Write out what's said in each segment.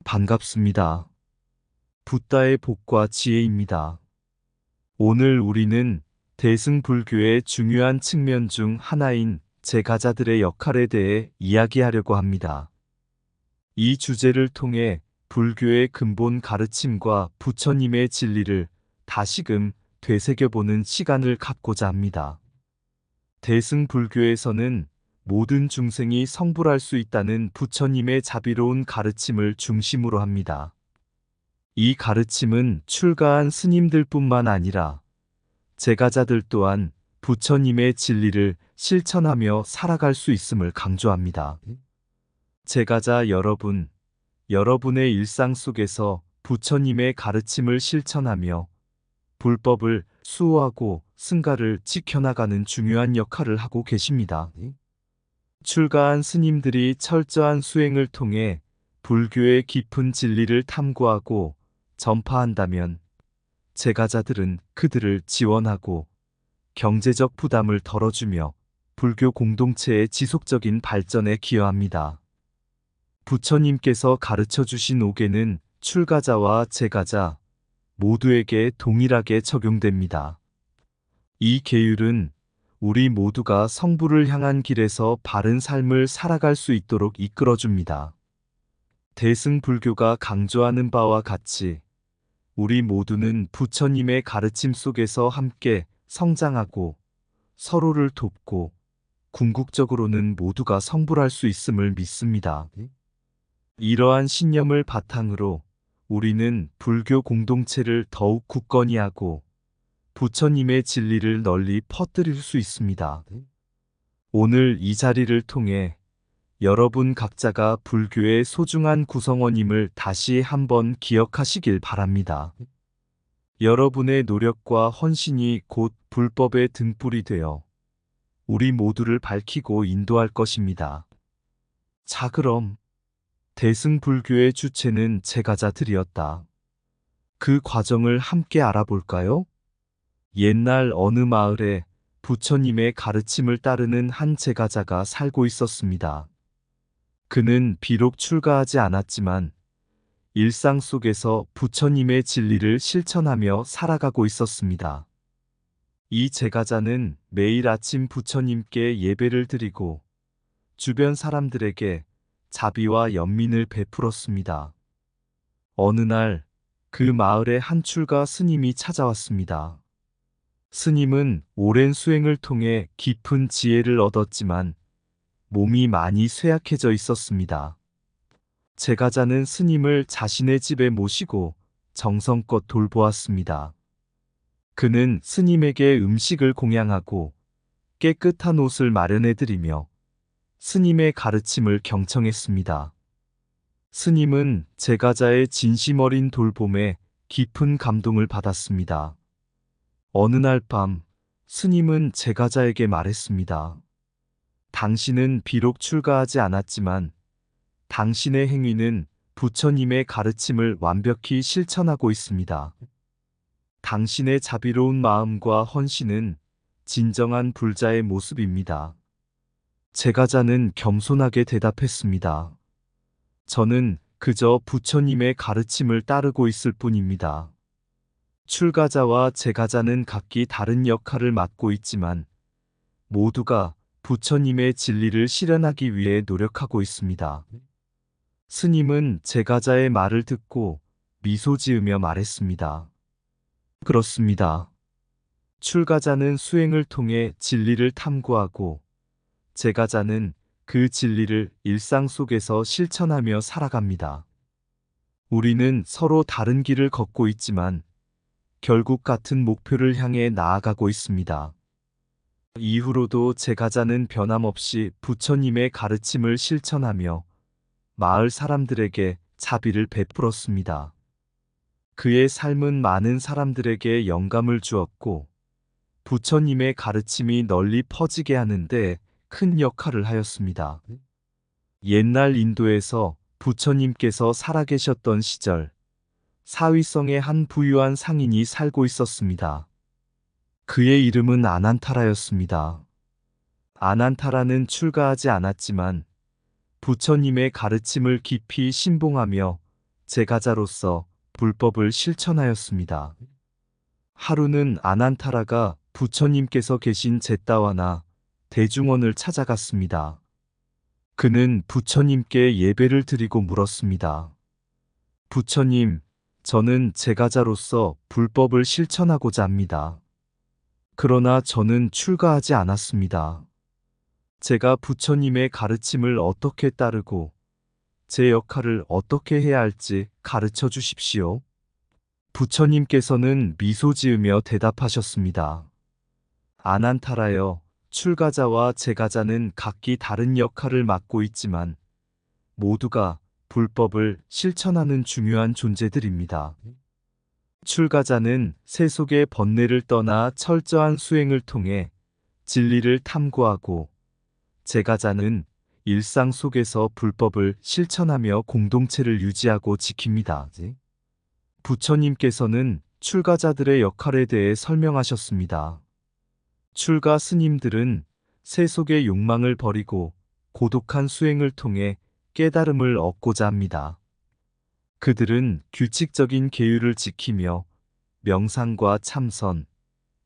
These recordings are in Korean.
반갑습니다. 붓다의 복과 지혜입니다. 오늘 우리는 대승불교의 중요한 측면 중 하나인 제가자들의 역할에 대해 이야기하려고 합니다. 이 주제를 통해 불교의 근본 가르침과 부처님의 진리를 다시금 되새겨보는 시간을 갖고자 합니다. 대승불교에서는 모든 중생이 성불할 수 있다는 부처님의 자비로운 가르침을 중심으로 합니다. 이 가르침은 출가한 스님들뿐만 아니라 제가자들 또한 부처님의 진리를 실천하며 살아갈 수 있음을 강조합니다. 제가자 여러분, 여러분의 일상 속에서 부처님의 가르침을 실천하며 불법을 수호하고 승가를 지켜나가는 중요한 역할을 하고 계십니다. 출가한 스님들이 철저한 수행을 통해 불교의 깊은 진리를 탐구하고 전파한다면 제가자들은 그들을 지원하고 경제적 부담을 덜어주며 불교 공동체의 지속적인 발전에 기여합니다. 부처님께서 가르쳐 주신 옥에는 출가자와 제가자 모두에게 동일하게 적용됩니다. 이 계율은 우리 모두가 성부를 향한 길에서 바른 삶을 살아갈 수 있도록 이끌어줍니다. 대승불교가 강조하는 바와 같이 우리 모두는 부처님의 가르침 속에서 함께 성장하고 서로를 돕고 궁극적으로는 모두가 성불할 수 있음을 믿습니다. 이러한 신념을 바탕으로 우리는 불교 공동체를 더욱 굳건히 하고 부처님의 진리를 널리 퍼뜨릴 수 있습니다. 오늘 이 자리를 통해 여러분 각자가 불교의 소중한 구성원임을 다시 한번 기억하시길 바랍니다. 여러분의 노력과 헌신이 곧 불법의 등불이 되어 우리 모두를 밝히고 인도할 것입니다. 자, 그럼 대승불교의 주체는 제가자들이었다. 그 과정을 함께 알아볼까요? 옛날 어느 마을에 부처님의 가르침을 따르는 한 제가자가 살고 있었습니다. 그는 비록 출가하지 않았지만 일상 속에서 부처님의 진리를 실천하며 살아가고 있었습니다. 이 제가자는 매일 아침 부처님께 예배를 드리고 주변 사람들에게 자비와 연민을 베풀었습니다. 어느 날 그 마을에 한 출가 스님이 찾아왔습니다. 스님은 오랜 수행을 통해 깊은 지혜를 얻었지만 몸이 많이 쇠약해져 있었습니다. 제가자는 스님을 자신의 집에 모시고 정성껏 돌보았습니다. 그는 스님에게 음식을 공양하고 깨끗한 옷을 마련해드리며 스님의 가르침을 경청했습니다. 스님은 제가자의 진심 어린 돌봄에 깊은 감동을 받았습니다. 어느 날 밤 스님은 제가자에게 말했습니다. 당신은 비록 출가하지 않았지만 당신의 행위는 부처님의 가르침을 완벽히 실천하고 있습니다. 당신의 자비로운 마음과 헌신은 진정한 불자의 모습입니다. 제가자는 겸손하게 대답했습니다. 저는 그저 부처님의 가르침을 따르고 있을 뿐입니다. 출가자와 제가자는 각기 다른 역할을 맡고 있지만 모두가 부처님의 진리를 실현하기 위해 노력하고 있습니다. 스님은 제가자의 말을 듣고 미소 지으며 말했습니다. 그렇습니다. 출가자는 수행을 통해 진리를 탐구하고 제가자는 그 진리를 일상 속에서 실천하며 살아갑니다. 우리는 서로 다른 길을 걷고 있지만 결국 같은 목표를 향해 나아가고 있습니다. 이후로도 제가자는 변함없이 부처님의 가르침을 실천하며 마을 사람들에게 자비를 베풀었습니다. 그의 삶은 많은 사람들에게 영감을 주었고 부처님의 가르침이 널리 퍼지게 하는데 큰 역할을 하였습니다. 옛날 인도에서 부처님께서 살아계셨던 시절 사위성의 한 부유한 상인이 살고 있었습니다. 그의 이름은 아난타라였습니다. 아난타라는 출가하지 않았지만 부처님의 가르침을 깊이 신봉하며 제가자로서 불법을 실천하였습니다. 하루는 아난타라가 부처님께서 계신 제따와나 대중원을 찾아갔습니다. 그는 부처님께 예배를 드리고 물었습니다. 부처님, 저는 제가자로서 불법을 실천하고자 합니다. 그러나 저는 출가하지 않았습니다. 제가 부처님의 가르침을 어떻게 따르고 제 역할을 어떻게 해야 할지 가르쳐 주십시오. 부처님께서는 미소 지으며 대답하셨습니다. 아난타라여, 출가자와 제가자는 각기 다른 역할을 맡고 있지만 모두가 불법을 실천하는 중요한 존재들입니다. 출가자는 세속의 번뇌를 떠나 철저한 수행을 통해 진리를 탐구하고, 제가자는 일상 속에서 불법을 실천하며 공동체를 유지하고 지킵니다. 부처님께서는 출가자들의 역할에 대해 설명하셨습니다. 출가 스님들은 세속의 욕망을 버리고 고독한 수행을 통해 깨달음을 얻고자 합니다. 그들은 규칙적인 계율을 지키며 명상과 참선,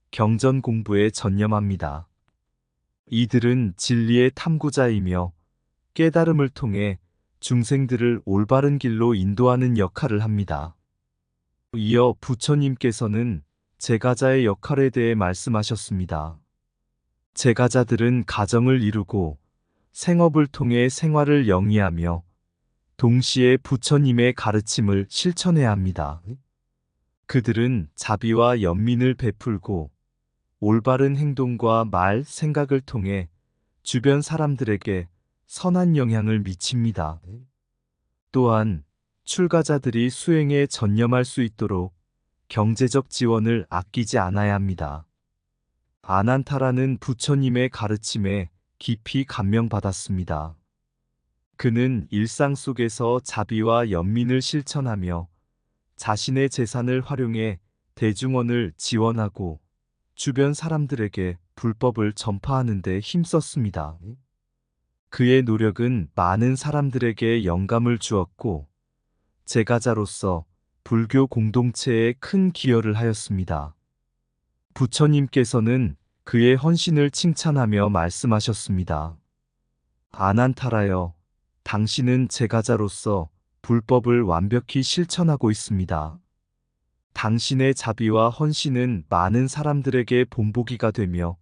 경전 공부에 전념합니다. 이들은 진리의 탐구자이며 깨달음을 통해 중생들을 올바른 길로 인도하는 역할을 합니다. 이어 부처님께서는 제가자의 역할에 대해 말씀하셨습니다. 제가자들은 가정을 이루고 생업을 통해 생활을 영위하며 동시에 부처님의 가르침을 실천해야 합니다. 그들은 자비와 연민을 베풀고 올바른 행동과 말, 생각을 통해 주변 사람들에게 선한 영향을 미칩니다. 또한 출가자들이 수행에 전념할 수 있도록 경제적 지원을 아끼지 않아야 합니다. 아난타라는 부처님의 가르침에 깊이 감명받았습니다. 그는 일상 속에서 자비와 연민을 실천하며 자신의 재산을 활용해 대중원을 지원하고 주변 사람들에게 불법을 전파하는 데 힘썼습니다. 그의 노력은 많은 사람들에게 영감을 주었고, 제가자로서 불교 공동체에 큰 기여를 하였습니다. 부처님께서는 그의 헌신을 칭찬하며 말씀하셨습니다. 아난타라여, 당신은 제가자로서 불법을 완벽히 실천하고 있습니다. 당신의 자비와 헌신은 많은 사람들에게 본보기가 되며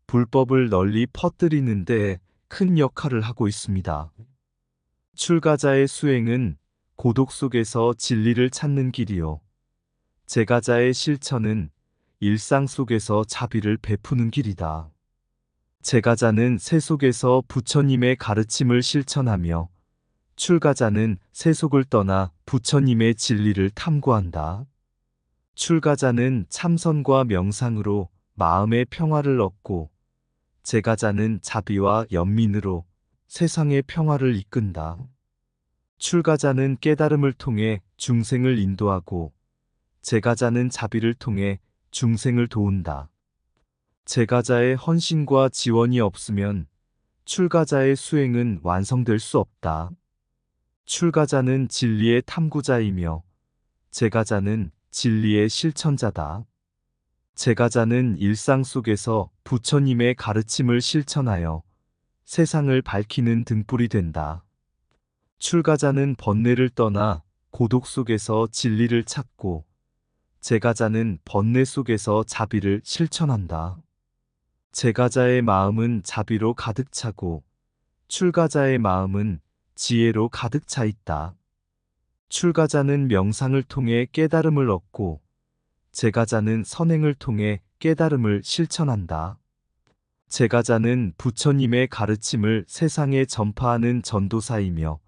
불법을 널리 퍼뜨리는 데 큰 역할을 하고 있습니다. 출가자의 수행은 고독 속에서 진리를 찾는 길이요, 제가자의 실천은 일상 속에서 자비를 베푸는 길이다. 제가자는 세속에서 부처님의 가르침을 실천하며 출가자는 세속을 떠나 부처님의 진리를 탐구한다. 출가자는 참선과 명상으로 마음의 평화를 얻고, 제가자는 자비와 연민으로 세상의 평화를 이끈다. 출가자는 깨달음을 통해 중생을 인도하고, 제가자는 자비를 통해 중생을 도운다. 제가자의 헌신과 지원이 없으면 출가자의 수행은 완성될 수 없다. 출가자는 진리의 탐구자이며 제가자는 진리의 실천자다. 제가자는 일상 속에서 부처님의 가르침을 실천하여 세상을 밝히는 등불이 된다. 출가자는 번뇌를 떠나 고독 속에서 진리를 찾고, 제가자는 번뇌 속에서 자비를 실천한다. 제가자의 마음은 자비로 가득 차고, 출가자의 마음은 지혜로 가득 차 있다. 출가자는 명상을 통해 깨달음을 얻고, 제가자는 선행을 통해 깨달음을 실천한다. 제가자는 부처님의 가르침을 세상에 전파하는 전도사이며,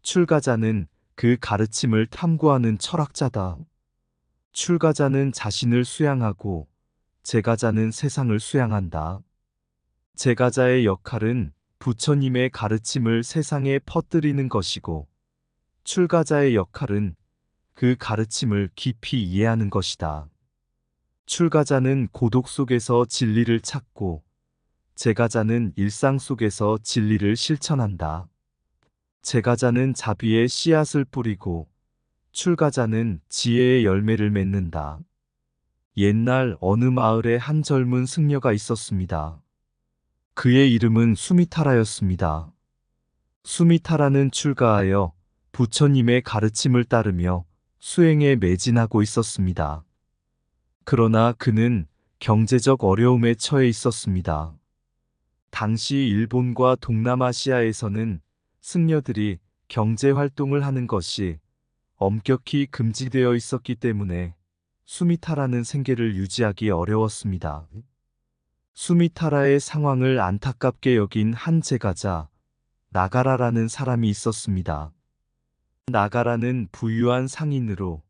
출가자는 그 가르침을 탐구하는 철학자다. 출가자는 자신을 수양하고, 제가자는 세상을 수양한다. 제가자의 역할은 부처님의 가르침을 세상에 퍼뜨리는 것이고, 출가자의 역할은 그 가르침을 깊이 이해하는 것이다. 출가자는 고독 속에서 진리를 찾고, 제가자는 일상 속에서 진리를 실천한다. 제가자는 자비의 씨앗을 뿌리고, 출가자는 지혜의 열매를 맺는다. 옛날 어느 마을에 한 젊은 승려가 있었습니다. 그의 이름은 수미타라였습니다. 수미타라는 출가하여 부처님의 가르침을 따르며 수행에 매진하고 있었습니다. 그러나 그는 경제적 어려움에 처해 있었습니다. 당시 일본과 동남아시아에서는 승려들이 경제 활동을 하는 것이 엄격히 금지되어 있었기 때문에 수미타라는 생계를 유지하기 어려웠습니다. 수미타라의 상황을 안타깝게 여긴 한 제가자, 나가라라는 사람이 있었습니다. 나가라는 부유한 상인으로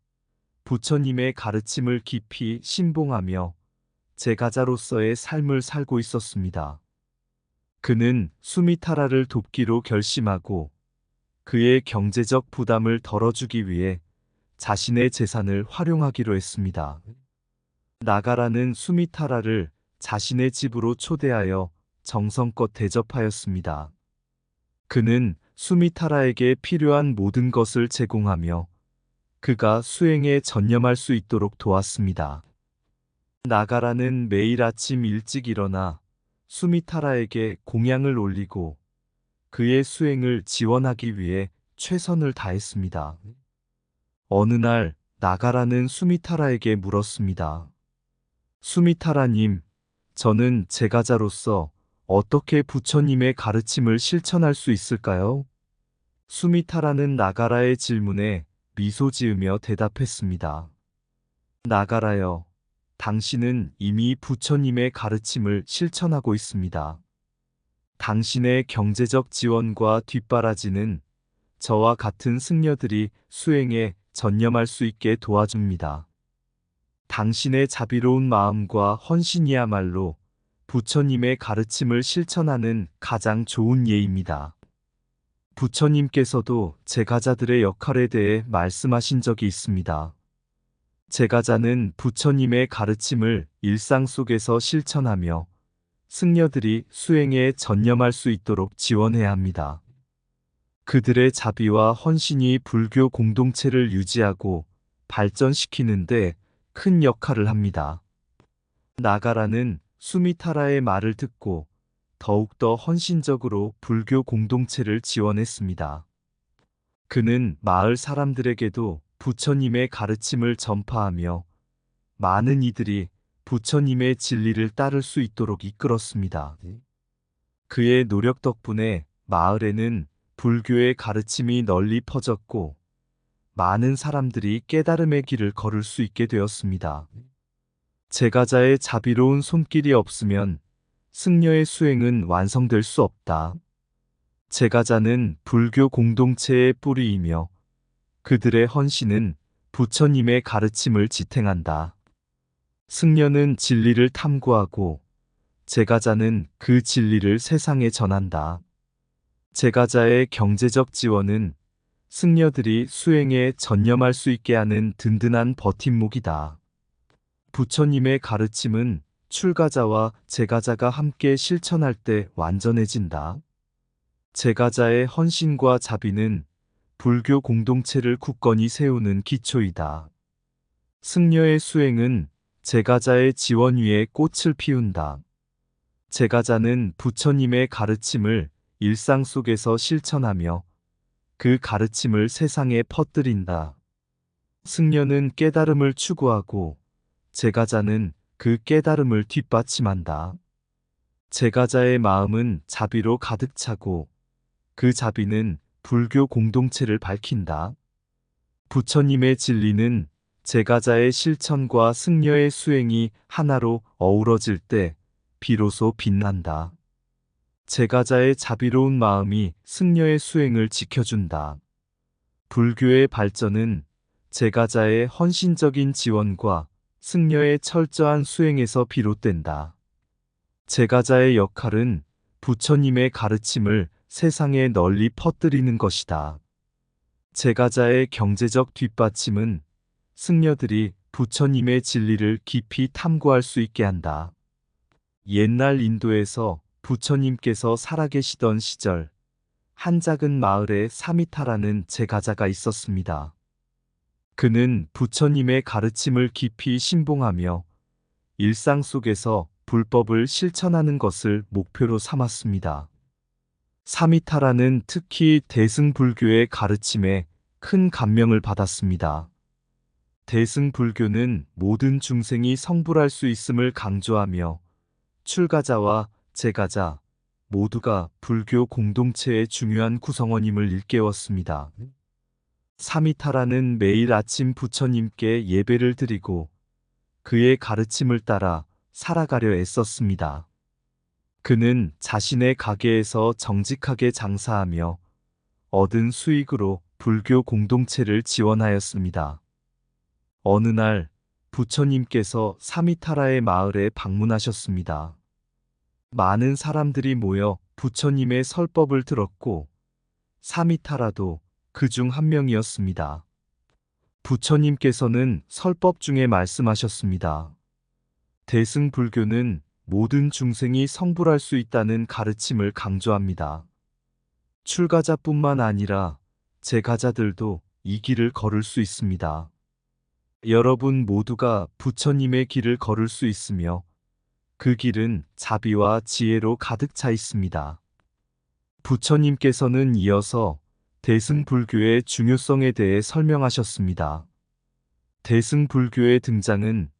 부처님의 가르침을 깊이 신봉하며 제가자로서의 삶을 살고 있었습니다. 그는 수미타라를 돕기로 결심하고 그의 경제적 부담을 덜어주기 위해 자신의 재산을 활용하기로 했습니다. 나가라는 수미타라를 자신의 집으로 초대하여 정성껏 대접하였습니다. 그는 수미타라에게 필요한 모든 것을 제공하며 그가 수행에 전념할 수 있도록 도왔습니다. 나가라는 매일 아침 일찍 일어나 수미타라에게 공양을 올리고 그의 수행을 지원하기 위해 최선을 다했습니다. 어느 날 나가라는 수미타라에게 물었습니다. 수미타라님, 저는 제가자로서 어떻게 부처님의 가르침을 실천할 수 있을까요? 수미타라는 나가라의 질문에 미소 지으며 대답했습니다. 나가라여, 당신은 이미 부처님의 가르침을 실천하고 있습니다. 당신의 경제적 지원과 뒷바라지는 저와 같은 승려들이 수행에 전념할 수 있게 도와줍니다. 당신의 자비로운 마음과 헌신이야말로 부처님의 가르침을 실천하는 가장 좋은 예입니다. 부처님께서도 제가자들의 역할에 대해 말씀하신 적이 있습니다. 제가자는 부처님의 가르침을 일상 속에서 실천하며 승려들이 수행에 전념할 수 있도록 지원해야 합니다. 그들의 자비와 헌신이 불교 공동체를 유지하고 발전시키는 데 큰 역할을 합니다. 나가라는 수미타라의 말을 듣고 더욱더 헌신적으로 불교 공동체를 지원했습니다. 그는 마을 사람들에게도 부처님의 가르침을 전파하며 많은 이들이 부처님의 진리를 따를 수 있도록 이끌었습니다. 그의 노력 덕분에 마을에는 불교의 가르침이 널리 퍼졌고 많은 사람들이 깨달음의 길을 걸을 수 있게 되었습니다. 제가자의 자비로운 손길이 없으면 승려의 수행은 완성될 수 없다. 제가자는 불교 공동체의 뿌리이며 그들의 헌신은 부처님의 가르침을 지탱한다. 승려는 진리를 탐구하고 제가자는 그 진리를 세상에 전한다. 제가자의 경제적 지원은 승려들이 수행에 전념할 수 있게 하는 든든한 버팀목이다. 부처님의 가르침은 출가자와 제가자가 함께 실천할 때 완전해진다. 제가자의 헌신과 자비는 불교 공동체를 굳건히 세우는 기초이다. 승려의 수행은 제가자의 지원 위에 꽃을 피운다. 제가자는 부처님의 가르침을 일상 속에서 실천하며 그 가르침을 세상에 퍼뜨린다. 승려는 깨달음을 추구하고 제가자는 그 깨달음을 뒷받침한다. 제가자의 마음은 자비로 가득 차고 그 자비는 불교 공동체를 밝힌다. 부처님의 진리는 제가자의 실천과 승려의 수행이 하나로 어우러질 때 비로소 빛난다. 제가자의 자비로운 마음이 승려의 수행을 지켜준다. 불교의 발전은 제가자의 헌신적인 지원과 승려의 철저한 수행에서 비롯된다. 제가자의 역할은 부처님의 가르침을 세상에 널리 퍼뜨리는 것이다. 제가자의 경제적 뒷받침은 승려들이 부처님의 진리를 깊이 탐구할 수 있게 한다. 옛날 인도에서 부처님께서 살아계시던 시절 한 작은 마을에 사미타라는 제가자가 있었습니다. 그는 부처님의 가르침을 깊이 신봉하며 일상 속에서 불법을 실천하는 것을 목표로 삼았습니다. 사미타라는 특히 대승불교의 가르침에 큰 감명을 받았습니다. 대승불교는 모든 중생이 성불할 수 있음을 강조하며 출가자와 재가자 모두가 불교 공동체의 중요한 구성원임을 일깨웠습니다. 사미타라는 매일 아침 부처님께 예배를 드리고 그의 가르침을 따라 살아가려 애썼습니다. 그는 자신의 가게에서 정직하게 장사하며 얻은 수익으로 불교 공동체를 지원하였습니다. 어느 날 부처님께서 사미타라의 마을에 방문하셨습니다. 많은 사람들이 모여 부처님의 설법을 들었고 사미타라도 그 중 한 명이었습니다. 부처님께서는 설법 중에 말씀하셨습니다. 대승불교는 모든 중생이 성불할 수 있다는 가르침을 강조합니다. 출가자뿐만 아니라 재가자들도 이 길을 걸을 수 있습니다. 여러분 모두가 부처님의 길을 걸을 수 있으며 그 길은 자비와 지혜로 가득 차 있습니다. 부처님께서는 이어서 대승불교의 중요성에 대해 설명하셨습니다. 대승불교의 등장은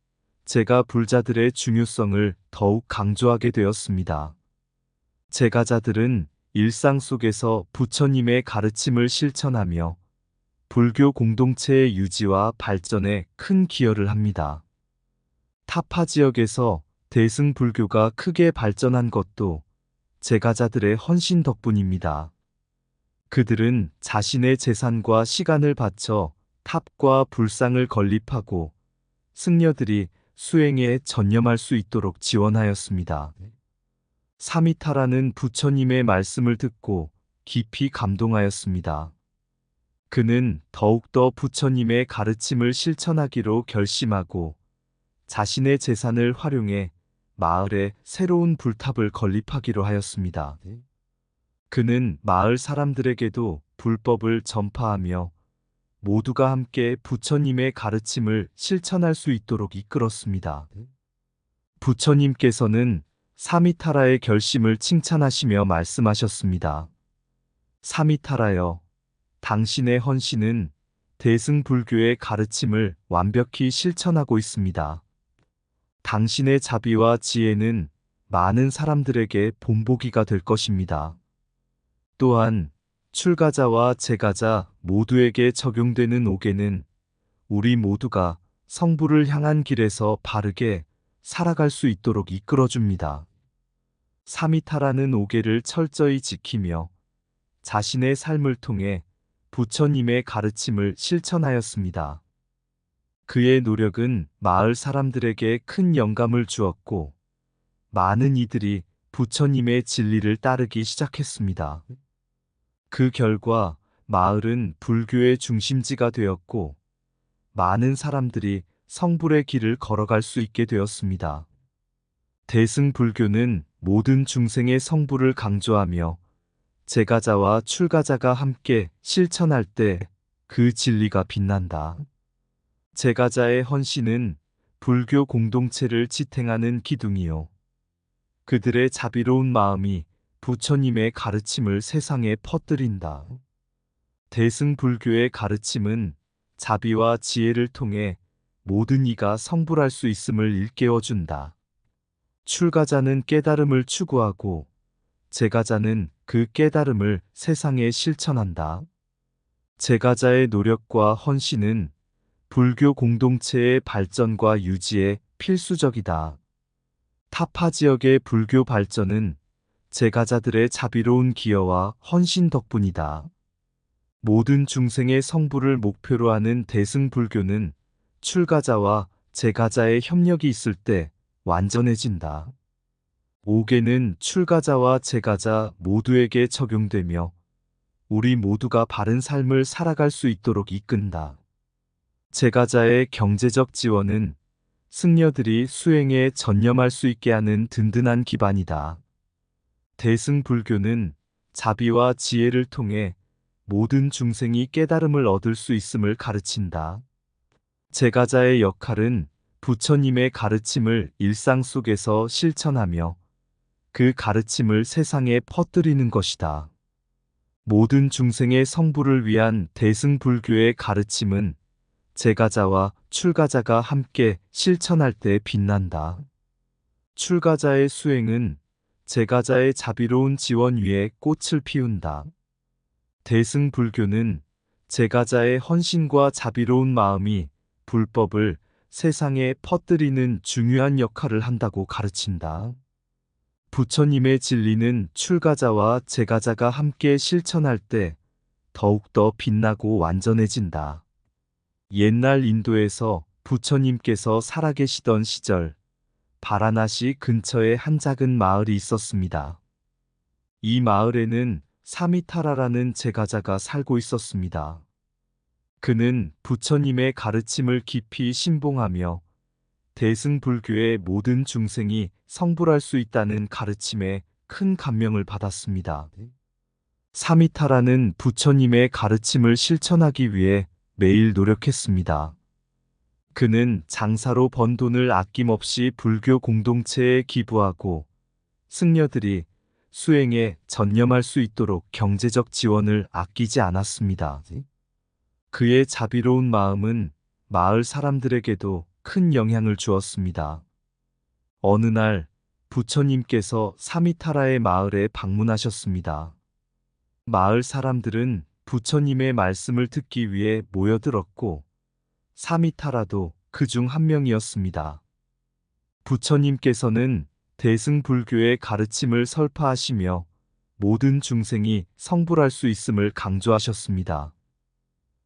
재가 불자들의 중요성을 더욱 강조하게 되었습니다. 재가자들은 일상 속에서 부처님의 가르침을 실천하며 불교 공동체의 유지와 발전에 큰 기여를 합니다. 타파 지역에서 대승불교가 크게 발전한 것도 재가자들의 헌신 덕분입니다. 그들은 자신의 재산과 시간을 바쳐 탑과 불상을 건립하고 승려들이 수행에 전념할 수 있도록 지원하였습니다. 사미타라는 부처님의 말씀을 듣고 깊이 감동하였습니다. 그는 더욱더 부처님의 가르침을 실천하기로 결심하고 자신의 재산을 활용해 마을에 새로운 불탑을 건립하기로 하였습니다. 그는 마을 사람들에게도 불법을 전파하며 모두가 함께 부처님의 가르침을 실천할 수 있도록 이끌었습니다. 부처님께서는 사미타라의 결심을 칭찬하시며 말씀하셨습니다. 사미타라여, 당신의 헌신은 대승불교의 가르침을 완벽히 실천하고 있습니다. 당신의 자비와 지혜는 많은 사람들에게 본보기가 될 것입니다. 또한 출가자와 재가자 모두에게 적용되는 옥에는 우리 모두가 성불을 향한 길에서 바르게 살아갈 수 있도록 이끌어줍니다. 사미타라는 옥에를 철저히 지키며 자신의 삶을 통해 부처님의 가르침을 실천하였습니다. 그의 노력은 마을 사람들에게 큰 영감을 주었고 많은 이들이 부처님의 진리를 따르기 시작했습니다. 그 결과 마을은 불교의 중심지가 되었고 많은 사람들이 성불의 길을 걸어갈 수 있게 되었습니다. 대승불교는 모든 중생의 성불을 강조하며 재가자와 출가자가 함께 실천할 때 그 진리가 빛난다. 재가자의 헌신은 불교 공동체를 지탱하는 기둥이요. 그들의 자비로운 마음이 부처님의 가르침을 세상에 퍼뜨린다. 대승불교의 가르침은 자비와 지혜를 통해 모든 이가 성불할 수 있음을 일깨워준다. 출가자는 깨달음을 추구하고 재가자는 그 깨달음을 세상에 실천한다. 재가자의 노력과 헌신은 불교 공동체의 발전과 유지에 필수적이다. 타파 지역의 불교 발전은 재가자들의 자비로운 기여와 헌신 덕분이다. 모든 중생의 성불을 목표로 하는 대승불교는 출가자와 재가자의 협력이 있을 때 완전해진다. 옥에는 출가자와 재가자 모두에게 적용되며 우리 모두가 바른 삶을 살아갈 수 있도록 이끈다. 재가자의 경제적 지원은 승려들이 수행에 전념할 수 있게 하는 든든한 기반이다. 대승불교는 자비와 지혜를 통해 모든 중생이 깨달음을 얻을 수 있음을 가르친다. 제가자의 역할은 부처님의 가르침을 일상 속에서 실천하며 그 가르침을 세상에 퍼뜨리는 것이다. 모든 중생의 성불을 위한 대승불교의 가르침은 제가자와 출가자가 함께 실천할 때 빛난다. 출가자의 수행은 제가자의 자비로운 지원 위에 꽃을 피운다. 대승불교는 제가자의 헌신과 자비로운 마음이 불법을 세상에 퍼뜨리는 중요한 역할을 한다고 가르친다. 부처님의 진리는 출가자와 제가자가 함께 실천할 때 더욱더 빛나고 완전해진다. 옛날 인도에서 부처님께서 살아계시던 시절, 바라나시 근처에 한 작은 마을이 있었습니다. 이 마을에는 사미타라라는 제가자가 살고 있었습니다. 그는 부처님의 가르침을 깊이 신봉하며 대승불교의 모든 중생이 성불할 수 있다는 가르침에 큰 감명을 받았습니다. 사미타라는 부처님의 가르침을 실천하기 위해 매일 노력했습니다. 그는 장사로 번 돈을 아낌없이 불교 공동체에 기부하고 승려들이 수행에 전념할 수 있도록 경제적 지원을 아끼지 않았습니다. 그의 자비로운 마음은 마을 사람들에게도 큰 영향을 주었습니다. 어느 날 부처님께서 사미타라의 마을에 방문하셨습니다. 마을 사람들은 부처님의 말씀을 듣기 위해 모여들었고 사미타라도 그중 한 명이었습니다. 부처님께서는 대승불교의 가르침을 설파하시며 모든 중생이 성불할 수 있음을 강조하셨습니다.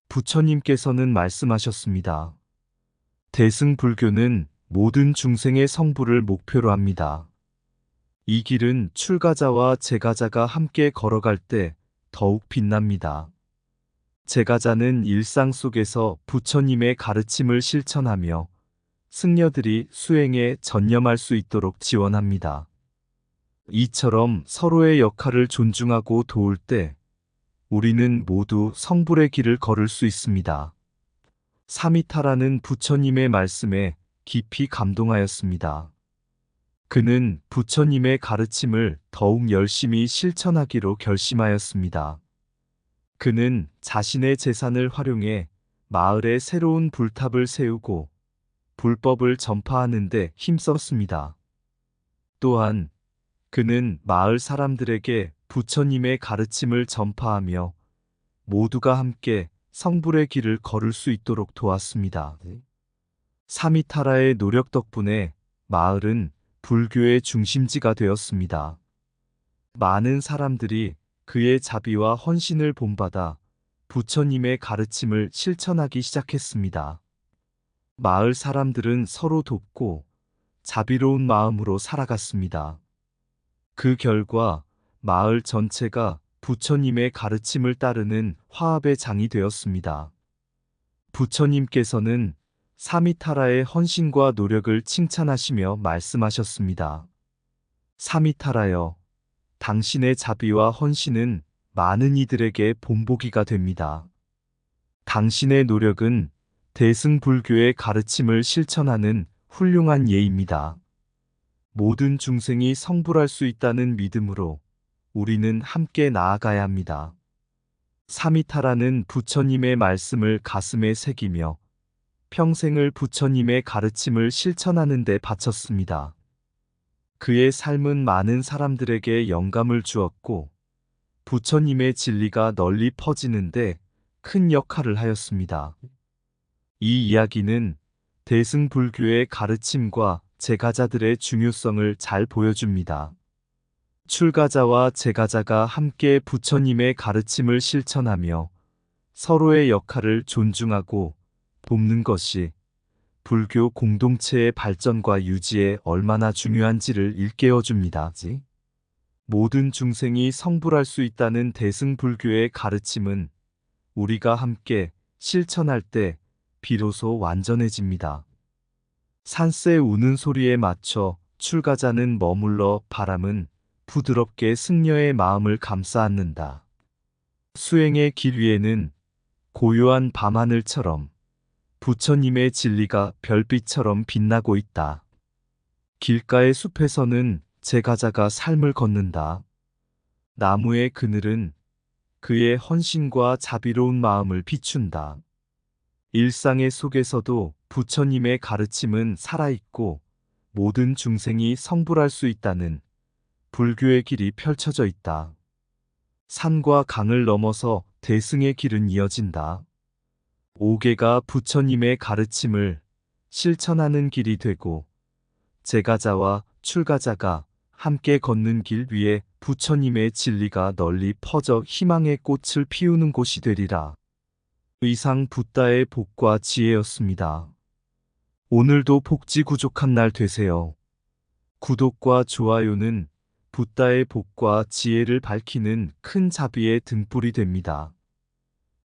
부처님께서는 말씀하셨습니다. 대승불교는 모든 중생의 성불을 목표로 합니다. 이 길은 출가자와 제가자가 함께 걸어갈 때 더욱 빛납니다. 제가자는 일상 속에서 부처님의 가르침을 실천하며 승려들이 수행에 전념할 수 있도록 지원합니다. 이처럼 서로의 역할을 존중하고 도울 때 우리는 모두 성불의 길을 걸을 수 있습니다. 사미타라는 부처님의 말씀에 깊이 감동하였습니다. 그는 부처님의 가르침을 더욱 열심히 실천하기로 결심하였습니다. 그는 자신의 재산을 활용해 마을에 새로운 불탑을 세우고 불법을 전파하는 데 힘썼습니다. 또한 그는 마을 사람들에게 부처님의 가르침을 전파하며 모두가 함께 성불의 길을 걸을 수 있도록 도왔습니다. 사미타라의 노력 덕분에 마을은 불교의 중심지가 되었습니다. 많은 사람들이 그의 자비와 헌신을 본받아 부처님의 가르침을 실천하기 시작했습니다. 마을 사람들은 서로 돕고 자비로운 마음으로 살아갔습니다. 그 결과 마을 전체가 부처님의 가르침을 따르는 화합의 장이 되었습니다. 부처님께서는 사미타라의 헌신과 노력을 칭찬하시며 말씀하셨습니다. 사미타라여, 당신의 자비와 헌신은 많은 이들에게 본보기가 됩니다. 당신의 노력은 대승불교의 가르침을 실천하는 훌륭한 예입니다. 모든 중생이 성불할 수 있다는 믿음으로 우리는 함께 나아가야 합니다. 사미타라는 부처님의 말씀을 가슴에 새기며 평생을 부처님의 가르침을 실천하는 데 바쳤습니다. 그의 삶은 많은 사람들에게 영감을 주었고 부처님의 진리가 널리 퍼지는데 큰 역할을 하였습니다. 이 이야기는 대승불교의 가르침과 제가자들의 중요성을 잘 보여줍니다. 출가자와 제가자가 함께 부처님의 가르침을 실천하며 서로의 역할을 존중하고 돕는 것이 불교 공동체의 발전과 유지에 얼마나 중요한지를 일깨워줍니다. 모든 중생이 성불할 수 있다는 대승불교의 가르침은 우리가 함께 실천할 때 비로소 완전해집니다. 산새 우는 소리에 맞춰 출가자는 머물러 바람은 부드럽게 승려의 마음을 감싸 안는다. 수행의 길 위에는 고요한 밤하늘처럼 부처님의 진리가 별빛처럼 빛나고 있다. 길가의 숲에서는 제가자가 삶을 걷는다. 나무의 그늘은 그의 헌신과 자비로운 마음을 비춘다. 일상의 속에서도 부처님의 가르침은 살아있고 모든 중생이 성불할 수 있다는 불교의 길이 펼쳐져 있다. 산과 강을 넘어서 대승의 길은 이어진다. 옥계가 부처님의 가르침을 실천하는 길이 되고 제가자와 출가자가 함께 걷는 길 위에 부처님의 진리가 널리 퍼져 희망의 꽃을 피우는 곳이 되리라. 이상 붓다의 복과 지혜였습니다. 오늘도 복지구족한 날 되세요. 구독과 좋아요는 붓다의 복과 지혜를 밝히는 큰 자비의 등불이 됩니다.